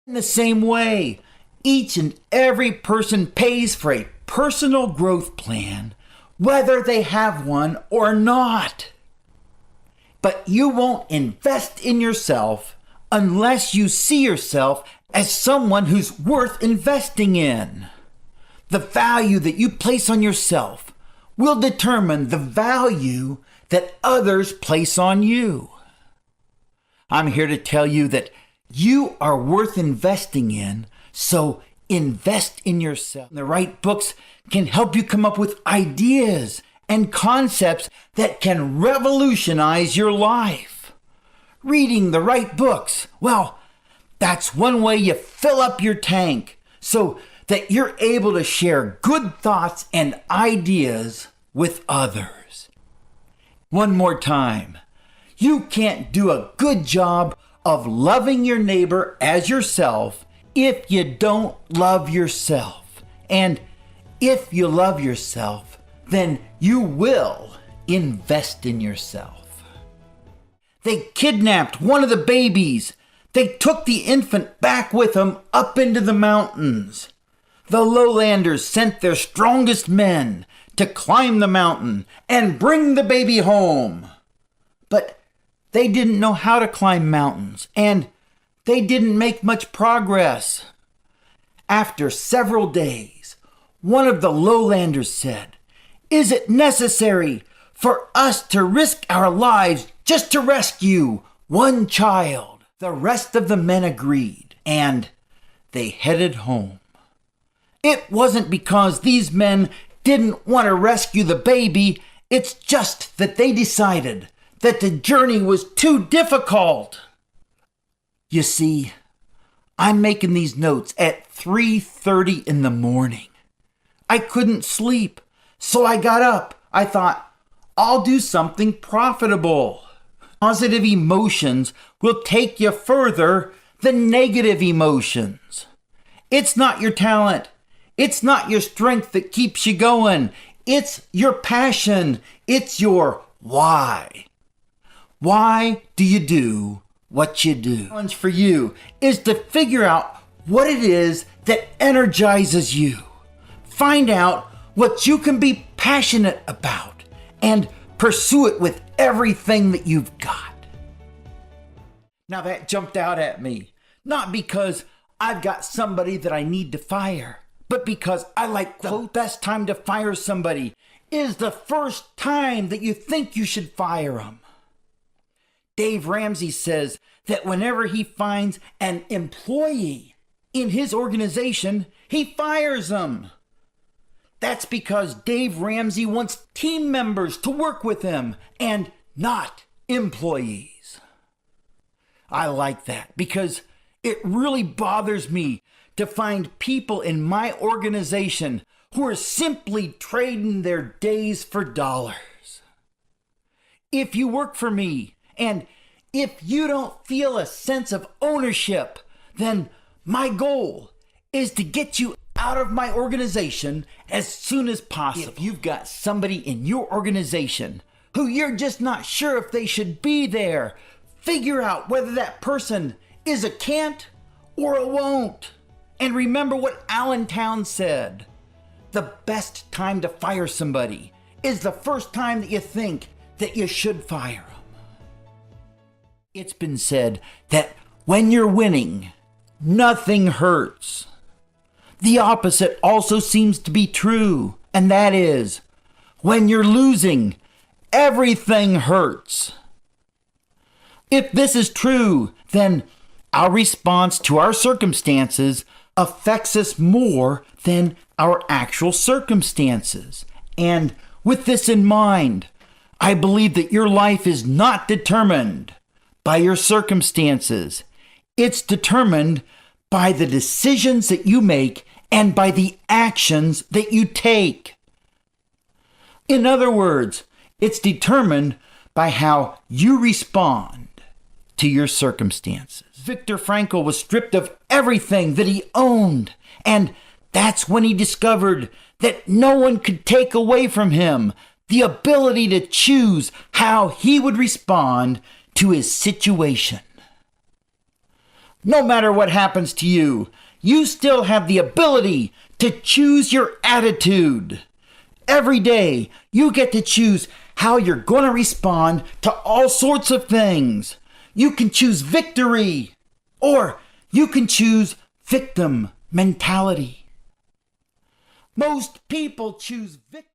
In the same way, each and every person pays for a personal growth plan, whether they have one or not. But you won't invest in yourself unless you see yourself as someone who's worth investing in. The value that you place on yourself will determine the value that others place on you. I'm here to tell you that you are worth investing in, so invest in yourself. The right books can help you come up with ideas and concepts that can revolutionize your life. Reading the right books, well, that's one way you fill up your tank so that you're able to share good thoughts and ideas with others. One more time, you can't do a good job of loving your neighbor as yourself if you don't love yourself. And if you love yourself, then you will invest in yourself. They kidnapped one of the babies. They took the infant back with them up into the mountains. The lowlanders sent their strongest men to climb the mountain and bring the baby home. But they didn't know how to climb mountains, and they didn't make much progress. After several days, one of the lowlanders said, "Is it necessary for us to risk our lives just to rescue one child?" The rest of the men agreed, and they headed home. It wasn't because these men didn't want to rescue the baby, it's just that they decided that the journey was too difficult. You see, I'm making these notes at 3:30 in the morning. I couldn't sleep, so I got up. I thought, I'll do something profitable. Positive emotions will take you further than negative emotions. It's not your talent. It's not your strength that keeps you going. It's your passion. It's your why. Why do you do what you do? The challenge for you is to figure out what it is that energizes you. Find out what you can be passionate about and pursue it with everything that you've got. Now that jumped out at me, not because I've got somebody that I need to fire, but because I like the best time to fire somebody is the first time that you think you should fire them. Dave Ramsey says that whenever he finds an employee in his organization, he fires them. That's because Dave Ramsey wants team members to work with him and not employees. I like that because it really bothers me to find people in my organization who are simply trading their days for dollars. If you work for me and if you don't feel a sense of ownership, then my goal is to get you out of my organization as soon as possible. If you've got somebody in your organization who you're just not sure if they should be there, figure out whether that person is a can't or a won't. And remember what Allentown said. The best time to fire somebody is the first time that you think that you should fire them. It's been said that when you're winning, nothing hurts. The opposite also seems to be true, and that is, when you're losing, everything hurts. If this is true, then our response to our circumstances affects us more than our actual circumstances. And with this in mind, I believe that your life is not determined by your circumstances. It's determined by the decisions that you make and by the actions that you take. In other words, it's determined by how you respond to your circumstances. Viktor Frankl was stripped of everything that he owned, and that's when he discovered that no one could take away from him the ability to choose how he would respond to his situation. no matter what happens to you, you still have the ability to choose your attitude. Every day, you get to choose how you're going to respond to all sorts of things. You can choose victory, or you can choose victim mentality. Most people choose victory.